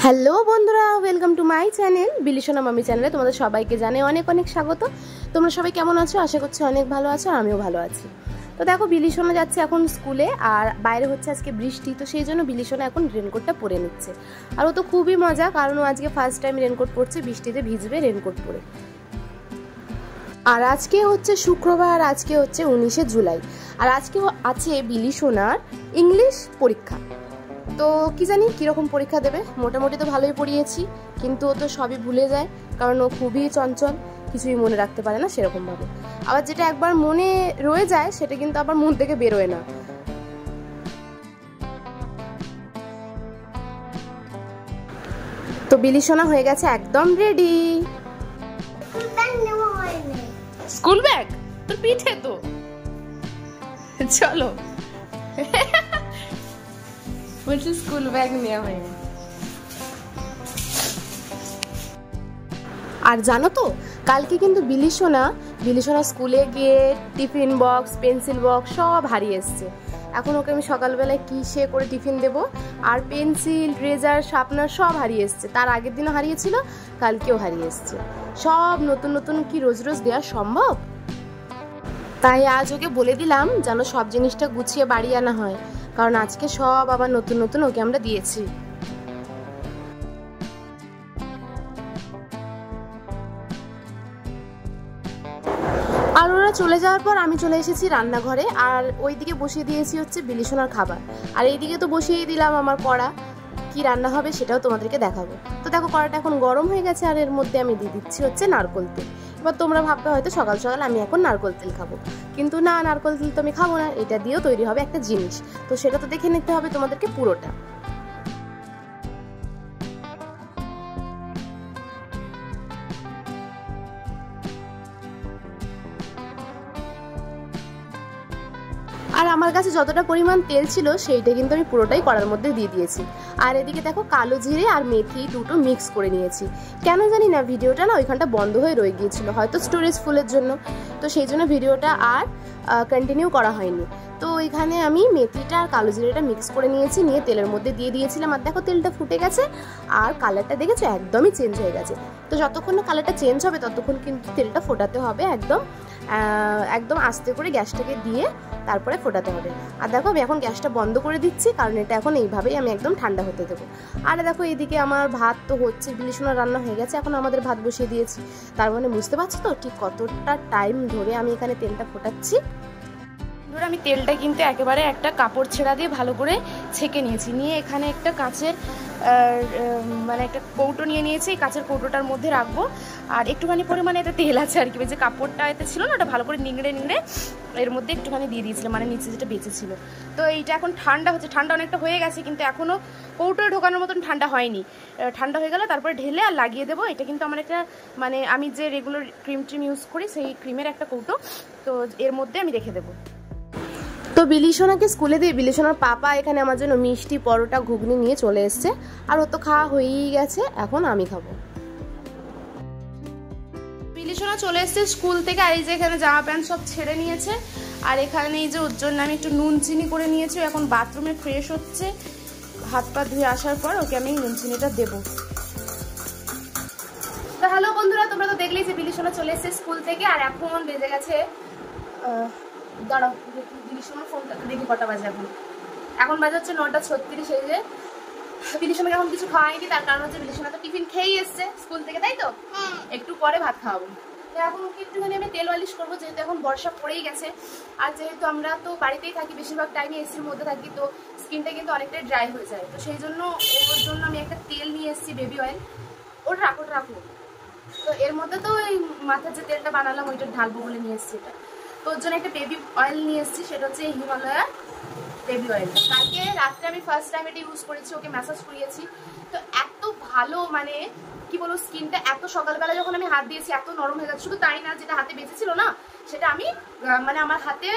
Hello বন্ধুরা, welcome to my channel বিলিসোনা মামি চ্যানেলে তোমাদের সবাইকে জানাই অনেক অনেক স্বাগত। তোমরা সবাই কেমন আছো? আশা করছি অনেক ভালো আছো, আর আমিও ভালো আছি। তো দেখো, বিলিসোনা যাচ্ছে এখন স্কুলে, আর বাইরে হচ্ছে আজকে বৃষ্টি, তো সেই জন্য বিলিসোনা এখন রেনকোটটা পরে নিচ্ছে। আর ও তো খুবই মজা, কারণ ও আজকে ফার্স্ট টাইম রেনকোট পরছে, বৃষ্টিতে ভিজবে রেনকোট পরে। আর আজকে হচ্ছে শুক্রবার, আজকে হচ্ছে 19শে জুলাই, আর আজকে আছে বিলিসোনার ইংলিশ পরীক্ষা। তো কি জানি কীরকম পরীক্ষা দেবে। মোটামুটি তো ভালোই পড়িয়েছি, কিন্তু ও তো সবই ভুলে যায়, কারণ ও খুবই চঞ্চল, কিছুই মনে রাখতে পারে না সেরকমভাবে। আবার যেটা একবার মনে রয়ে যায় সেটা কিন্তু আবার মন থেকে বেরোয় না। তো বিলিসোনা হয়ে গেছে একদম রেডি। স্কুল ব্যাগ তোর পিঠে তো, চলো। বলছি স্কুল ব্যাগ নেওয়া হয়নি। আর জানো তো, কালকে কিন্তু বিলিসোনা স্কুলে গিয়ে টিফিন বক্স, পেন্সিল বক্স সব হারিয়ে এসছে। এখন ওকে আমি সকালবেলায় কিসে করে টিফিন দেব? আর পেন্সিল, ট্রেজার, শার্পনার সব হারিয়ে এসছে। তার আগের দিনও হারিয়েছিল, কালকেও হারিয়ে এসছে। সব নতুন নতুন কি রোজ রোজ দেওয়া সম্ভব? তাই আজ ওকে বলে দিলাম যেন সব জিনিসটা গুছিয়ে বাড়ি আনা হয়, কারণ আজকে সব আবার নতুন নতুন ওকে আমরা দিয়েছি। আর ওরা চলে যাওয়ার পর আমি চলে এসেছি রান্নাঘরে, আর ওইদিকে বসিয়ে দিয়েছি হচ্ছে বিলিসোনার খাবার, আর এইদিকে তো বসিয়ে দিলাম আমার কড়া। কি রান্না হবে সেটাও তোমাদেরকে দেখাবো। তো দেখো, কড়াটা এখন গরম হয়ে গেছে, আর এর মধ্যে আমি দিয়ে দিচ্ছি হচ্ছে নারকোল তেল। এবার তোমরা ভাববে হয়তো সকাল সকাল আমি এখন নারকোল তেল খাবো, কিন্তু না, নারকোল তেল তো আমি খাবো না, এটা দিয়েও তৈরি হবে একটা জিনিস। তো সেটা তো দেখে নিতে হবে তোমাদেরকে পুরোটা। আর আমার কাছে যতটা পরিমাণ তেল ছিল সেইটা কিন্তু আমি পুরোটাই কড়ার মধ্যে দিয়ে দিয়েছি। আর এদিকে দেখো, কালো জিরে আর মেথি দুটো মিক্স করে নিয়েছি। কেন জানি না ভিডিওটা না ওইখানটা বন্ধ হয়ে রয়ে গিয়েছিল, হয়তো স্টোরেজ ফুলের জন্য, তো সেই জন্য ভিডিওটা আর কন্টিনিউ করা হয়নি। তো ওইখানে আমি মেথিটা আর কালো জিরেটা মিক্স করে নিয়েছি, নিয়ে তেলের মধ্যে দিয়ে দিয়েছিলাম। আর দেখো, তেলটা ফুটে গেছে, আর কালারটা দেখেছো একদমই চেঞ্জ হয়ে গেছে। তো যতক্ষণ না কালারটা চেঞ্জ হবে ততক্ষণ কিন্তু তেলটা ফোটাতে হবে, একদম আস্তে করে গ্যাসটাকে দিয়ে তারপরে ফোটাতে হবে। আর দেখো, আমি এখন গ্যাসটা বন্ধ করে দিচ্ছি, কারণ এটা এখন এইভাবেই আমি একদম ঠান্ডা হতে দেবো। আর দেখো, এইদিকে আমার ভাত তো হচ্ছে, বিলিসোনার রান্না হয়ে গেছে, এখন আমাদের ভাত বসিয়ে দিয়েছি। তার মানে বুঝতে পারছো তো ঠিক কতটা টাইম ধরে আমি এখানে তেলটা ফোটাচ্ছি। ধরে আমি তেলটা কিন্তু একেবারে একটা কাপড় ছেঁড়া দিয়ে ভালো করে ছেঁকে নিয়েছি, নিয়ে এখানে একটা কাঁচের মানে একটা কৌটো নিয়ে নিয়েছি। এই কাঁচের কৌটোটার মধ্যে রাখবো, আর একটুখানি পরিমাণে এতে তেল আছে আর কি, যে কাপড়টা এতে ছিল না, ওটা ভালো করে নিংড়ে এর মধ্যে একটুখানি দিয়ে দিয়েছিলাম, মানে নিচে যেটা বেঁচে ছিল। তো এইটা এখন ঠান্ডা হচ্ছে, ঠান্ডা অনেকটা হয়ে গেছে, কিন্তু এখনও কৌটোয় ঢোকানোর মতন ঠান্ডা হয়নি। ঠান্ডা হয়ে গেলে তারপরে ঢেলে আর লাগিয়ে দেবো। এটা কিন্তু আমার একটা, মানে আমি যে রেগুলার ক্রিম ইউজ করি সেই ক্রিমের একটা কৌটো, তো এর মধ্যে আমি রেখে দেবো। তো বিলিসোনাকে স্কুলে দিয়ে বিলিসোনার পাপা এখানে আমার জন্য মিষ্টি, পরোটা, ঘুগনি নিয়ে চলে এসছে। আর ও তো খাওয়া হয়েই গেছে, এখন আমি খাবো। বিলিসোনা চলে এসছে স্কুল থেকে, আর এই যে এখানে জামা প্যান্ট সব ছেড়ে নিয়েছে। আর এখানে এই যে ওর জন্য আমি একটু নুন চিনি করে নিয়েছি, এখন বাথরুমে ফ্রেশ হচ্ছে। হাত পা ধুয়ে আসার পর ওকে আমি নুন চিনিটা দেবো। তো হ্যালো বন্ধুরা, তোমরা তো দেখলেই যে বিলিসোনা চলে এসছে স্কুল থেকে, আর এখন বেজে গেছে, দাঁড়াও বিলিসোনার ফোনটা দেখি কটা বাজে। এখন বাজে হচ্ছে 9:36। এই যে বিলিসোনাকে এখন কিছু খাওয়াইনি, তার কারণ হচ্ছে বিলিসোনা তো টিফিন খেয়েই এসছে স্কুল থেকে, তাই তো একটু পরে ভাত খাওয়াবো। তো এখন ওকে একটুখানি আমি তেল মালিশ করবো, যেহেতু এখন বর্ষা পড়েই গেছে। আর যেহেতু আমরা তো বাড়িতেই থাকি, বেশিরভাগ টাইমে এসির মধ্যে থাকি, তো স্কিনটা কিন্তু অনেকটাই ড্রাই হয়ে যায়। তো সেই জন্য ওর জন্য আমি একটা তেল নিয়ে এসেছি, বেবি অয়েল। ওটা রাখো। তো এর মধ্যে তো ওই মাথার যে তেলটা বানালাম ওইটা ঢালবো বলে নিয়ে এসেছি। এটা তো ওর জন্য একটা বেবি অয়েল নিয়ে এসেছি, সেটা হচ্ছে হিমালয়ার বেবি অয়েল। কালকে রাত্রে আমি ফার্স্ট টাইম এটা ইউজ করেছি, ওকে ম্যাসাজ করিয়েছি। তো এত ভালো, মানে কি বলবো, স্কিনটা এত সকালবেলা যখন আমি হাত দিয়েছি এত নরম হয়ে গেছে। শুধু তাই না, যেটা হাতে বেঁচেছিল না সেটা আমি মানে আমার হাতে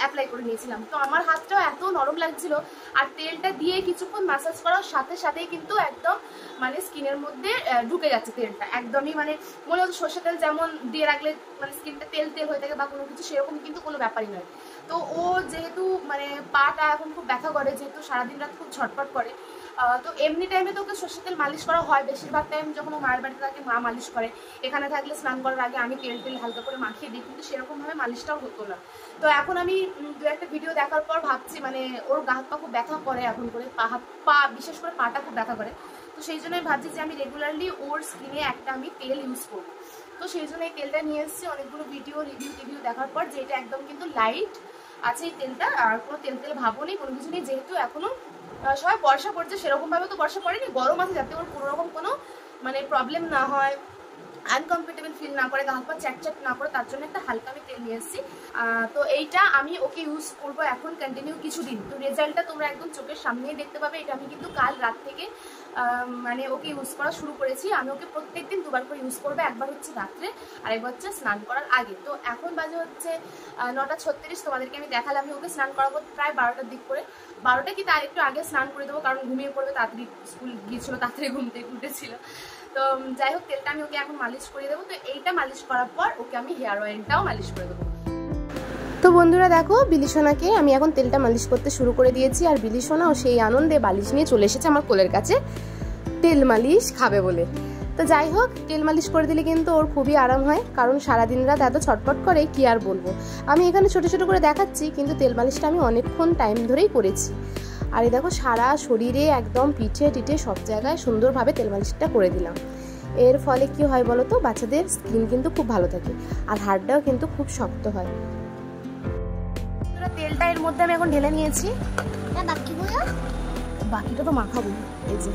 অ্যাপ্লাই করে নিয়েছিলাম, তো আমার হাতটাও এত নরম লাগছিল। আর তেলটা দিয়ে কিছুক্ষণ ম্যাসাজ করার সাথে সাথেই কিন্তু একদম মানে স্কিনের মধ্যে ঢুকে যাচ্ছে তেলটা, একদমই মানে মনে হচ্ছে সর্ষের তেল যেমন দিয়ে রাখলে মানে স্কিনটা তেল হয়ে থাকে বা কোনো কিছু, সেরকম কিন্তু কোনো ব্যাপারই নয়। তো ও যেহেতু মানে পাটা এখন খুব ব্যথা করে, যেহেতু সারাদিন রাত খুব ছটফট করে, তো এমনি টাইমে তো ওকে সর্ষের তেল মালিশ করা হয়, বেশিরভাগ টাইম যখন ও মায়ের বাড়িতে থাকে মা মালিশ করে, এখানে থাকলে স্নান করার আগে আমি তেল হালকা করে মাখিয়ে দিই, কিন্তু সেরকমভাবে মালিশটাও হতো না। তো এখন আমি দু একটা ভিডিও দেখার পর ভাবছি মানে ওর গা হাত পা খুব ব্যথা করে এখন করে, পা বিশেষ করে পাটা খুব ব্যথা করে, তো সেই জন্যই ভাবছি যে আমি রেগুলারলি ওর স্কিনে একটা আমি তেল ইউজ করবো। তো সেই জন্য এই তেলটা নিয়ে এসেছি অনেকগুলো ভিডিও রিভিউ দেখার পর, যে এটা একদম কিন্তু লাইট আছে এই তেলটা, আর কোনো তেল ভাবও নেই, কোনো কিছু নেই, যেহেতু এখনো সবাই বর্ষা পড়ছে, সেরকমভাবে তো বর্ষা পড়েনি, গরম আছে, যাতে ওর কোনো রকম কোনো মানে প্রবলেম না হয়, আনকমফর্টেবল ফিল না করে, গা হাত পা চ্যাট না করে, তার জন্য একটা হালকা আমি তেল নিয়ে এসেছি। তো এইটা আমি ওকে ইউজ করবো এখন কন্টিনিউ কিছুদিন, তো রেজাল্টটা তোমরা একদম চোখের সামনেই দেখতে পাবে। এটা আমি কিন্তু কাল রাত থেকে মানে ওকে ইউজ করা শুরু করেছি। আমি ওকে প্রত্যেকদিন দুবার করে ইউজ করবো, একবার হচ্ছে রাত্রে আর একবার হচ্ছে স্নান করার আগে। তো এখন বাজে হচ্ছে 9:36, তোমাদেরকে আমি দেখালাম। আমি ওকে স্নান করাবো প্রায় 12টার দিক করে, 12টা কি তার একটু আগে স্নান করে দেবো, কারণ ঘুমিয়ে পড়বে, তাড়াতাড়ি স্কুল গিয়েছিলো, তাড়াতাড়ি ঘুম থেকে উঠেছিল। তো যাই হোক, তেলটা আমি ওকে এখন মালিশ করে দেবো। তো এইটা মালিশ করার পর ওকে আমি হেয়ার অয়েলটাও মালিশ করে দেবো। তো বন্ধুরা দেখো, বিলিসোনাকে আমি এখন তেলটা মালিশ করতে শুরু করে দিয়েছি, আর বিলিসোনাও সেই আনন্দে বালিশ নিয়ে চলে এসেছে আমার কোলের কাছে তেল মালিশ খাবে বলে। তো যাই হোক, তেল মালিশ করে দিলে কিন্তু ওর খুবই আরাম হয়, কারণ সারাদিন রাত এত ছটপট করে কি আর বলবো। আমি এখানে ছোট ছোট করে দেখাচ্ছি, কিন্তু তেল মালিশটা আমি অনেকক্ষণ টাইম ধরেই করেছি। আর এই দেখো, সারা শরীরে একদম পিঠে টিঠে সব জায়গায় সুন্দরভাবে তেল মালিশটা করে দিলাম। এর ফলে কি হয় বলো তো, বাচ্চাদের স্কিন কিন্তু খুব ভালো থাকে, আর হাড়টাও কিন্তু খুব শক্ত হয়। তেলটা এর মধ্যে আমি এখন ঢেলে নিয়েছি, বাকিটা তো মাখাবো। এই যে,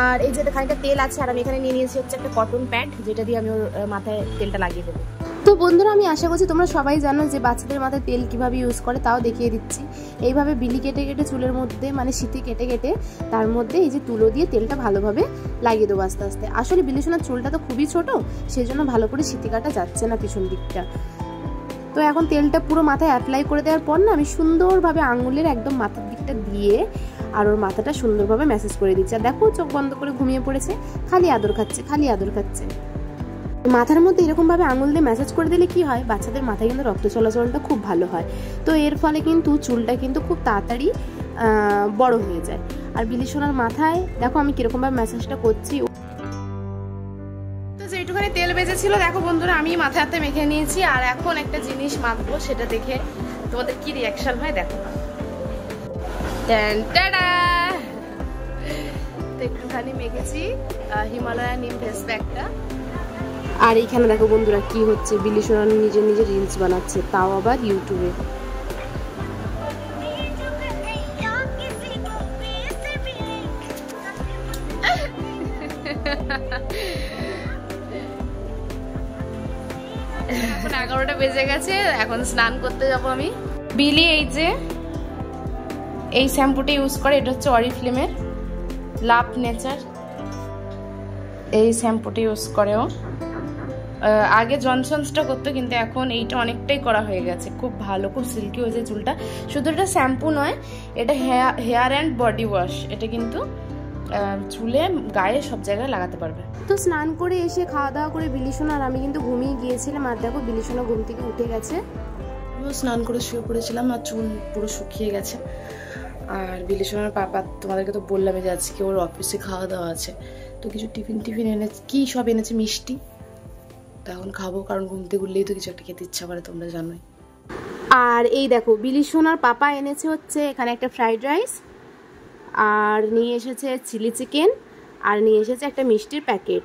আর এই যে খানিকটা তেল আছে, আর আমি এখানে নিয়ে নিয়েছি হচ্ছে একটা কটন প্যাড, যেটা দিয়ে আমি ওর মাথায় তেলটা লাগিয়ে দেবো। তো বন্ধুরা, আমি আশা করছি তোমরা সবাই জানো যে বাচ্চাদের মাথায় তেল কিভাবে ইউজ করে, তাও দেখিয়ে দিচ্ছি। এইভাবে বিলি কেটে কেটে চুলের মধ্যে, মানে সিঁথি কেটে কেটে তার মধ্যে এই যে তুলো দিয়ে তেলটা ভালোভাবে লাগিয়ে দেবো আস্তে আস্তে। আসলে বিলিসোনার চুলটা তো খুবই ছোট, সেই জন্য ভালো করে সিঁথি কাটা যাচ্ছে না পিছন দিকটা। তো এখন তেলটা পুরো মাথায় অ্যাপ্লাই করে দেওয়ার পর না, আমি সুন্দরভাবে আঙুলের একদম মাথার দিকটা দিয়ে আর ওর মাথাটা সুন্দরভাবে ম্যাসেজ করে দিচ্ছি। আর দেখো, চোখ বন্ধ করে ঘুমিয়ে পড়েছে, খালি আদর খাচ্ছে, খালি আদর খাচ্ছে। মাথার মধ্যে এরকমভাবে আঙুল দিয়ে ম্যাসাজ করে দিলে কি হয়, বাচ্চাদের মাথায় কিন্তু রক্ত চলাচলটা খুব ভালো হয়। তো এর ফলে কিন্তু চুলটা কিন্তু খুব তাড়াতাড়ি বড় হয়ে যায়। আর বিলিসোনার মাথায় দেখো আমি কিরকমভাবে ম্যাসাজটা করছি। তো যেটুখানি তেল বেজেছিল দেখো বন্ধুরা, আমি মাথায় হাতে মেখে নিয়েছি, আর এখন একটা জিনিস মাখবো, সেটা দেখে তোমাদের কি রিয়াকশন হয় দেখো। তো একটুখানি মেখেছি হিমালয়া নিম ফেস প্যাকটা। আর এইখানে দেখো বন্ধুরা কি হচ্ছে, বিলিসোনা নিজের নিজের রিলস বানাচ্ছে, তাও আবার ইউটিউবে। এখন 11টা বেজে গেছে, এখন স্নান করতে যাবো আমি। বিলি এই যে এই শ্যাম্পুটা ইউজ করে, এটা হচ্ছে অরিফ্লেমের লাভ নেচার, এই শ্যাম্পুটা ইউজ করে ও। আগে জনসনসটা করতো, কিন্তু এখন এইটা অনেকটাই করা হয়ে গেছে, খুব ভালো, খুব সিল্কি হয়েছে চুলটা। শুধু এটা শ্যাম্পু নয়, এটা হেয়ার অ্যান্ড বডি ওয়াশ, এটা কিন্তু চুলে গায়ে সব জায়গায় লাগাতে পারবে। তো স্নান করে এসে খাওয়া দাওয়া করে বিলিসোনা আর আমি কিন্তু ঘুমিয়ে গিয়েছিলাম, আর দেখো বিলিসোনা ঘুম থেকে উঠে গেছে। আমিও স্নান করে শুয়ে পড়েছিলাম, আর চুল পুরো শুকিয়ে গেছে। আর বিলিসোনার পাপা তোমাদেরকে তো বললাম যে আজকে ওর অফিসে খাওয়া দাওয়া আছে, তো কিছু টিফিন এনেছে, কি সব এনেছে, মিষ্টি, তো এখন খাবো, কারণ ঘুম থেকে উঠলেই তো কিছু একটা খেতে ইচ্ছা করে, তোমরা জানোই। আর এই দেখো, বিলিসোনার পাপা এনেছে হচ্ছে এখানে একটা ফ্রাইড রাইস, আর নিয়ে এসেছে চিলি চিকেন, আর নিয়ে এসেছে একটা মিষ্টির প্যাকেট।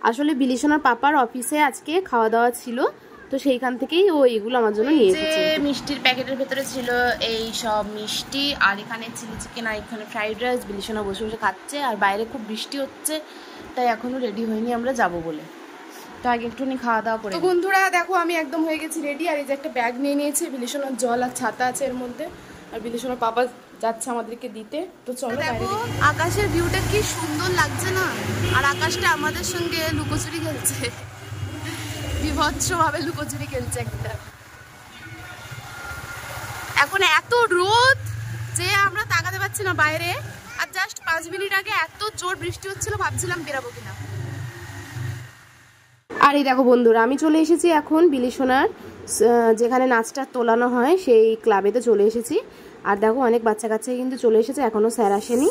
আসলে বিলিসোনার পাপার অফিসে আজকে খাওয়া দাওয়া ছিল, তো সেইখান থেকেই ও এগুলো আমার জন্য নিয়ে এসেছে। মিষ্টির প্যাকেটের ভেতরে ছিল এই সব মিষ্টি, আর এখানে চিলি চিকেন, আর এখানে ফ্রাইড রাইস। বিলিসোনা বসে বসে খাচ্ছে, আর বাইরে খুব বৃষ্টি হচ্ছে, তাই এখনো রেডি হয়নি আমরা যাবো বলে, তো আগে একটুখানি খাওয়া দাওয়া করে। তো বন্ধুরা দেখো, আমি একদম হয়ে গেছি রেডি, আর এই যে একটা ব্যাগ নিয়ে নিয়েছি, বিলিসোনার জল আর ছাতা আছে এর মধ্যে, আর বিলিসোনার পাপা যাচ্ছে আমাদেরকে দিতে। তো চলো, দেখো আকাশের ভিউটা কি সুন্দর লাগছে না, আর আকাশটা আমাদের সঙ্গে লুকোচুরি খেলছে, বিভৎসভাবে লুকোচুরি খেলছে একটা। এখন এত রোদ যে আমরা তাকাতে পারছি না বাইরে, আর জাস্ট 5 মিনিট আগে এত জোর বৃষ্টি হচ্ছিল, ভাবছিলাম বেরাবো কিনা। আর এই দেখো বন্ধুরা, আমি চলে এসেছি এখন বিলিসোনার যেখানে নাচটা তোলানো হয় সেই ক্লাবেতে চলে এসেছি। আর দেখো অনেক বাচ্চা কাচ্চাই কিন্তু চলে এসেছে, এখনও স্যার আসেনি।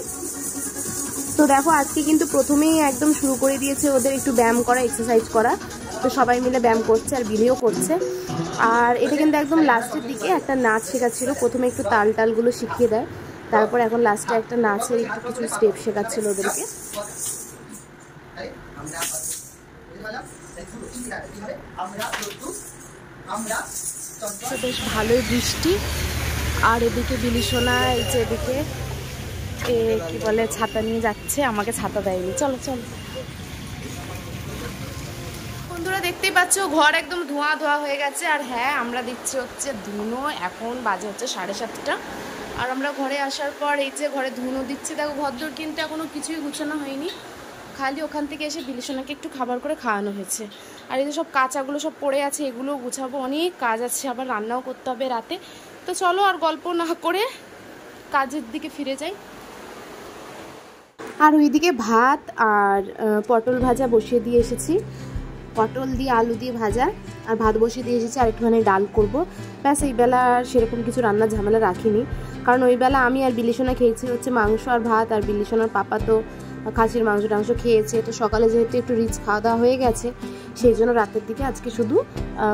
তো দেখো আজকে কিন্তু প্রথমেই একদম শুরু করে দিয়েছে ওদের একটু ব্যায়াম করা, এক্সারসাইজ করা। তো সবাই মিলে ব্যায়াম করছে আর বিলিও করছে। আর এটা কিন্তু একদম লাস্টের দিকে একটা নাচ শেখাচ্ছিল। প্রথমে একটু তালগুলো শিখিয়ে দেয়, তারপর এখন লাস্টে একটা নাচের একটু কিছু স্টেপ শেখাচ্ছিল ওদেরকে। বেশ ভালোই বৃষ্টি। আর এদিকে বিলিসোনা এই যে এদিকে কি বলে ছাতা নিয়ে যাচ্ছে, আমাকে ছাতা দেয়নি। চলো চলো বন্ধুরা, দেখতেই পাচ্ছ ঘর একদম ধোঁয়া ধোঁয়া হয়ে গেছে। আর হ্যাঁ, আমরা দিচ্ছি হচ্ছে ধুনো, এখন বাজে হচ্ছে 7:30। আর আমরা ঘরে আসার পর এই যে ঘরে ধুনো দিচ্ছি। দেখো ঘরদোর কিন্তু এখনো কিছুই গুছানো হয়নি, খালি ওখান থেকে এসে বিলিসোনাকে একটু খাবার করে খাওয়ানো হয়েছে। আর এই যে সব কাঁচাগুলো সব পড়ে আছে, এগুলো গুছাবো, অনেক কাজ আছে, আবার রান্নাও করতে হবে রাতে। তো চলো আর গল্প না করে কাজের দিকে ফিরে যাই। আর ওইদিকে ভাত আর পটল ভাজা বসিয়ে দিয়ে এসেছি, পটল দিয়ে আলু দিয়ে ভাজা, আর ভাত বসিয়ে দিয়ে এসেছি। আর একটুখানি ডাল করবো, ব্যাস। এই বেলা সেরকম কিছু রান্নার ঝামেলা রাখিনি, কারণ ওই বেলা আমি আর বিলিসোনা খেয়েছি হচ্ছে মাংস আর ভাত, আর বিলিসোনার পাপা তো খাসির মাংস খেয়েছে। তো সকালে যেহেতু একটু রিচ খাওয়া দাওয়া হয়ে গেছে, সেই জন্য রাতের দিকে আজকে শুধু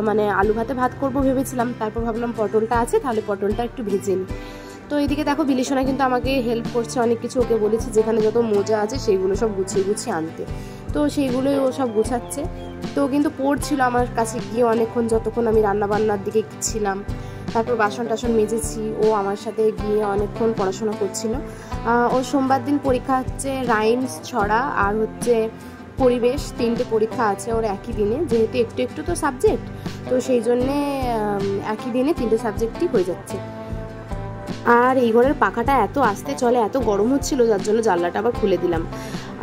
মানে আলু ভাতে ভাত করবো ভেবেছিলাম। তারপর ভাবলাম পটলটা আছে, তাহলে পটলটা একটু ভেজে নিই। তো এইদিকে দেখো বিলিসোনা কিন্তু আমাকে হেল্প করছে অনেক কিছু। ওকে বলেছি যেখানে যত মোজা আছে সেইগুলো সব গুছিয়ে আনতে, তো সেইগুলোই ও সব গুছাচ্ছে। তো কিন্তু পড়ছিল আমার কাছে গিয়ে অনেকক্ষণ, যতক্ষণ আমি রান্নাবান্নার দিকে ছিলাম। তারপর বাসন টাসন মেজেছি, ও আমার সাথে গিয়ে অনেকক্ষণ পড়াশোনা করছিল। ও সোমবার দিন পরীক্ষা হচ্ছে, রাইমস, ছড়া আর হচ্ছে পরিবেশ, 3টে পরীক্ষা আছে ওর একই দিনে, যেহেতু একটু একটু তো সাবজেক্ট, তো সেই জন্যে একই দিনে 3টে সাবজেক্টই হয়ে যাচ্ছে। আর এই ঘরের পাখাটা এত আস্তে চলে, এত গরম হচ্ছিল, যার জন্য জানলাটা আবার খুলে দিলাম।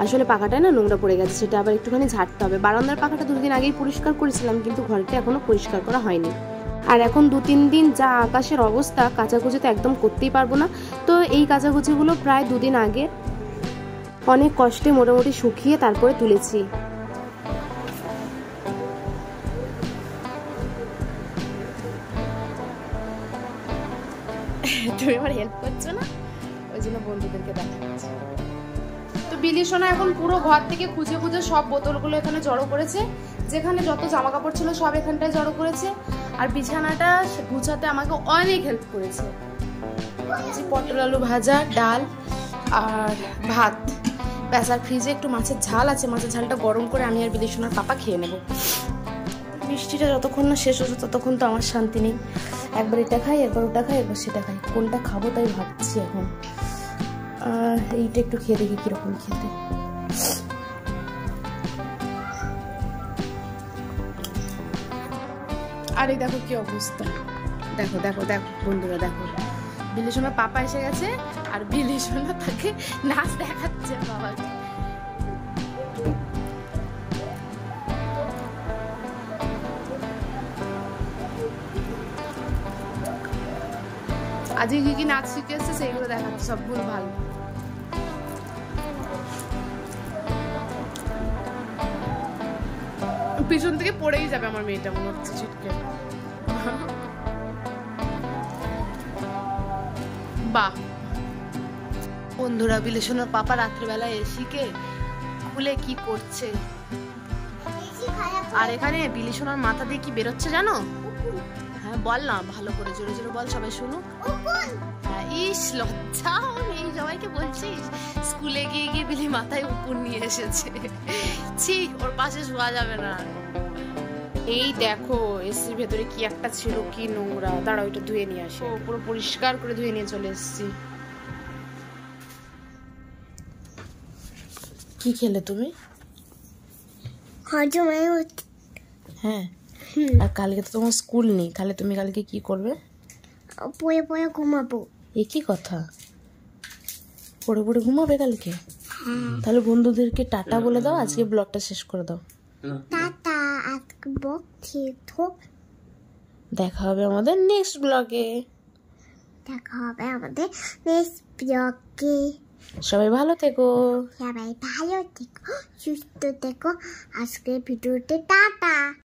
আসলে পাখাটা না নোংরা পড়ে গেছে, সেটা আবার একটুখানি ঝাড়তে হবে। বারান্দার পাখাটা 2 দিন আগেই পরিষ্কার করেছিলাম, কিন্তু ঘরটা এখনো পরিষ্কার করা হয়নি। আর এখন 2-3 দিন যা আকাশের অবস্থা, কাচাকুচি তো একদম করতেই পারবো না। তো এই কাচাকুচিগুলো প্রায় 2 দিন আগে অনেক কষ্টে মোটামুটি শুকিয়ে তারপরে তুলেছি। তুমি আমার হেল্প করছো না, ওই জন্য বন্ধুদেরকে দেখাচ্ছি। তো বিলিসোনা এখন পুরো ঘর থেকে খুঁজে খুঁজে সব বোতলগুলো এখানে জড়ো করেছে, যেখানে যত জামা কাপড় ছিল সব এখানটায় জড়ো করেছে। আর বিছানাটা গুছাতে আমাকে অনেক হেল্প করেছে। পটল আলু ভাজা, ডাল আর ভাত, ব্যাস। আর ফ্রিজে একটু মাছের ঝাল আছে, মাছের ঝালটা গরম করে আমি আর বিলিসোনার পাপা খেয়ে নেব। মিষ্টিটা যতক্ষণ না শেষ হচ্ছে ততক্ষণ তো আমার শান্তি নেই। একবার এটা খাই, একবার ওটা খাই, একবার সেটা খাই, কোনটা খাবো তাই ভাবছি এখন। এইটা একটু খেয়ে দেখি কিরকম খেতে। আর এই দেখো কি অবস্থা, দেখো দেখো দেখো বন্ধুরা, দেখো বিলিসোনার পাপা এসে গেছে আর বিলিসোনা তাকে নাচ দেখাচ্ছে বাবাকে। আজকে কি কি নাচ শিখে এসছে সেইগুলো দেখাচ্ছে, সব ভুল ভাল। পিছন থেকে পড়েই যাবে আমার মেয়েটা, মনে হচ্ছে ছিটকে। বাহ বন্ধুরা, বিলিসোনার পাপা রাত্রিবেলা এসিকে খুলে কি করছে। আর এখানে বিলিসোনার মাথা দিয়ে কি বেরোচ্ছে জানো? হ্যাঁ বল না, ভালো করে জোরে জোরে বল, সবাই শুনুক। হ্যাঁ, ইস লজ্জা, এই সবাইকে বলছিস স্কুলে গিয়ে গিয়ে বিলি মাথায় উকুন নিয়ে এসেছে। ছি, ওর পাশে শোয়া যাবে না। এই দেখো এসির ভেতরে কি একটা ছিল, কি নোংরা, দাঁড়া ওইটা ধুয়ে নিয়ে আসে। পুরো পরিষ্কার করে ধুয়ে নিয়ে চলে এসেছি। কি খেলে তুমি? হ্যাঁ, আর কালকে তো তোমার স্কুল নেই, তাহলে তুমি কালকে কি করবে? পড়ে পড়ে ঘুমাবো। এ কি কথা, পড়ে পড়ে ঘুমাবে কালকে? তাহলে বন্ধুদেরকে টাটা বলে দাও, আজকে ব্লগটা শেষ করে দাও। টাটা, আজকে ব্লগ শেষ। দেখা হবে আমাদের নেক্সট ব্লগে। সবাই ভালো থেকো, সুস্থ থেকো। আজকের ভিডিওতে টাটা।